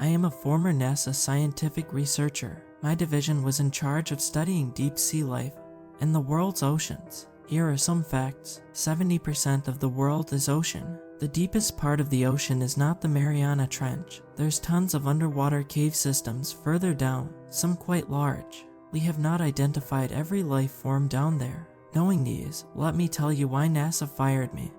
I am a former NASA scientific researcher. My division was in charge of studying deep sea life in the world's oceans. Here are some facts. 70% of the world is ocean. The deepest part of the ocean is not the Mariana Trench. There's tons of underwater cave systems further down, some quite large. We have not identified every life form down there. Knowing these, let me tell you why NASA fired me.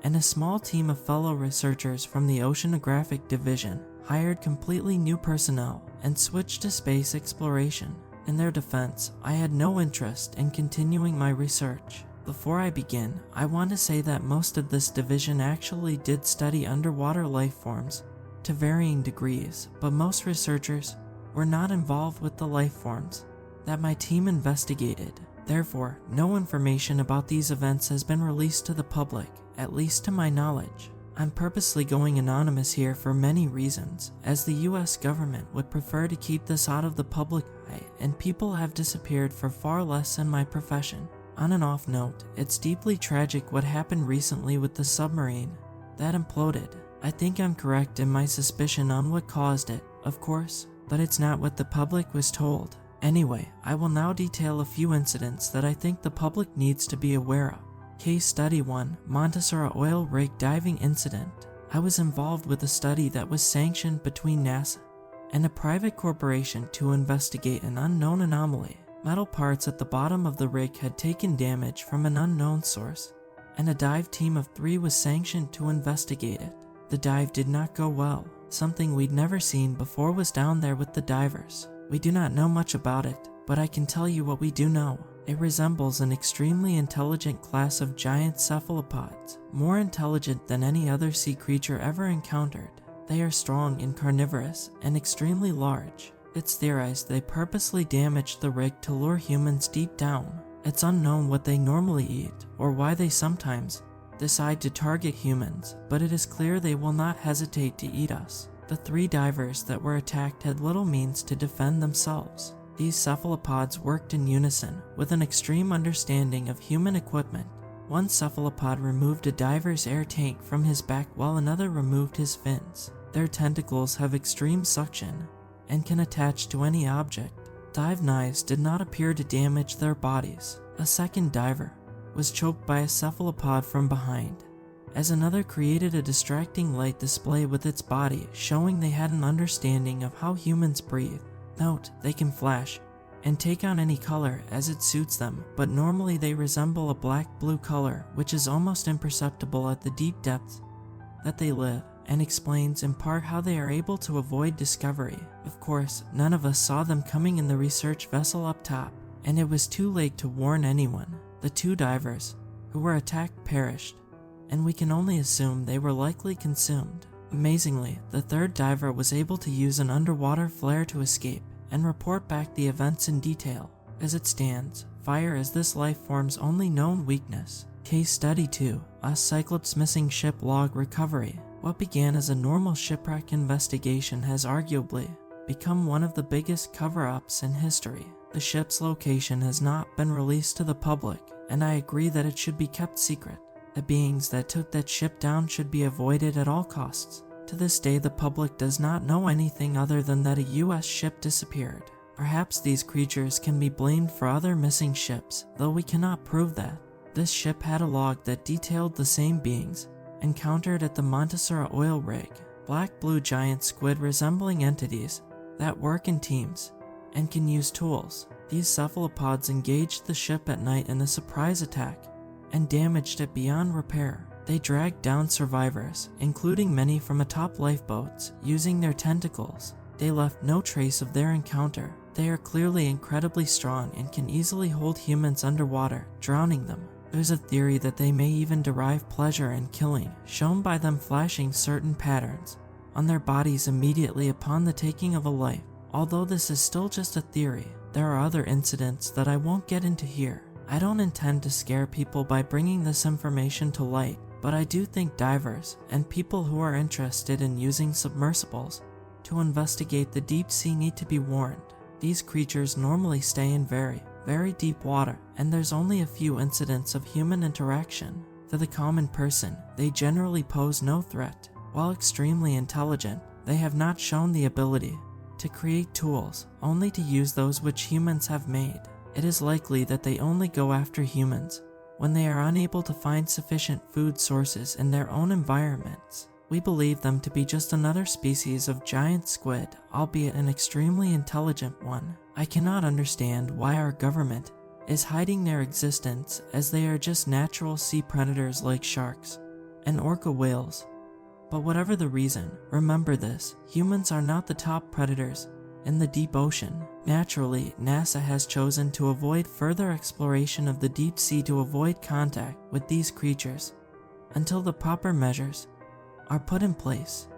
And a small team of fellow researchers from the Oceanographic Division hired completely new personnel and switched to space exploration. In their defense, I had no interest in continuing my research. Before I begin, I want to say that most of this division actually did study underwater life forms to varying degrees, but most researchers were not involved with the life forms that my team investigated. Therefore, no information about these events has been released to the public, at least to my knowledge. I'm purposely going anonymous here for many reasons, as the US government would prefer to keep this out of the public eye, and people have disappeared for far less in my profession. On an off note, it's deeply tragic what happened recently with the submarine that imploded. I think I'm correct in my suspicion on what caused it, of course, but it's not what the public was told. Anyway, I will now detail a few incidents that I think the public needs to be aware of. Case Study 1, Montessori Oil Rig Diving Incident. I was involved with a study that was sanctioned between NASA and a private corporation to investigate an unknown anomaly. Metal parts at the bottom of the rig had taken damage from an unknown source, and a dive team of 3 was sanctioned to investigate it. The dive did not go well. Something we'd never seen before was down there with the divers. We do not know much about it, but I can tell you what we do know. It resembles an extremely intelligent class of giant cephalopods, more intelligent than any other sea creature ever encountered. They are strong and carnivorous, and extremely large. It's theorized they purposely damaged the rig to lure humans deep down. It's unknown what they normally eat, or why they sometimes decide to target humans, but it is clear they will not hesitate to eat us. The 3 divers that were attacked had little means to defend themselves. These cephalopods worked in unison, with an extreme understanding of human equipment. One cephalopod removed a diver's air tank from his back while another removed his fins. Their tentacles have extreme suction and can attach to any object. Dive knives did not appear to damage their bodies. A second diver was choked by a cephalopod from behind, as another created a distracting light display with its body, showing they had an understanding of how humans breathe. Note, they can flash and take on any color as it suits them, but normally they resemble a black-blue color, which is almost imperceptible at the deep depths that they live, and explains in part how they are able to avoid discovery. Of course, none of us saw them coming in the research vessel up top, and it was too late to warn anyone. The 2 divers who were attacked perished, and we can only assume they were likely consumed. Amazingly, the 3rd diver was able to use an underwater flare to escape and report back the events in detail. As it stands, fire is this life form's only known weakness. Case Study 2, a Cyclops missing ship log recovery. What began as a normal shipwreck investigation has arguably become one of the biggest cover-ups in history. The ship's location has not been released to the public, and I agree that it should be kept secret. The beings that took that ship down should be avoided at all costs. To this day, the public does not know anything other than that a US ship disappeared. Perhaps these creatures can be blamed for other missing ships, though we cannot prove that. This ship had a log that detailed the same beings encountered at the Montessori oil rig, black-blue giant squid resembling entities that work in teams and can use tools. These cephalopods engaged the ship at night in a surprise attack and damaged it beyond repair. They dragged down survivors, including many from atop lifeboats, using their tentacles. They left no trace of their encounter. They are clearly incredibly strong and can easily hold humans underwater, drowning them. There's a theory that they may even derive pleasure in killing, shown by them flashing certain patterns on their bodies immediately upon the taking of a life. Although this is still just a theory, there are other incidents that I won't get into here. I don't intend to scare people by bringing this information to light, but I do think divers and people who are interested in using submersibles to investigate the deep sea need to be warned. These creatures normally stay in very deep water, and there's only a few incidents of human interaction. To the common person, they generally pose no threat. While extremely intelligent, They have not shown the ability to create tools only to use those which humans have made. It is likely that they only go after humans when they are unable to find sufficient food sources in their own environments. We believe them to be just another species of giant squid, albeit an extremely intelligent one. I cannot understand why our government is hiding their existence, as they are just natural sea predators like sharks and orca whales. But whatever the reason, remember this: humans are not the top predators in the deep ocean. Naturally, NASA has chosen to avoid further exploration of the deep sea to avoid contact with these creatures until the proper measures are put in place.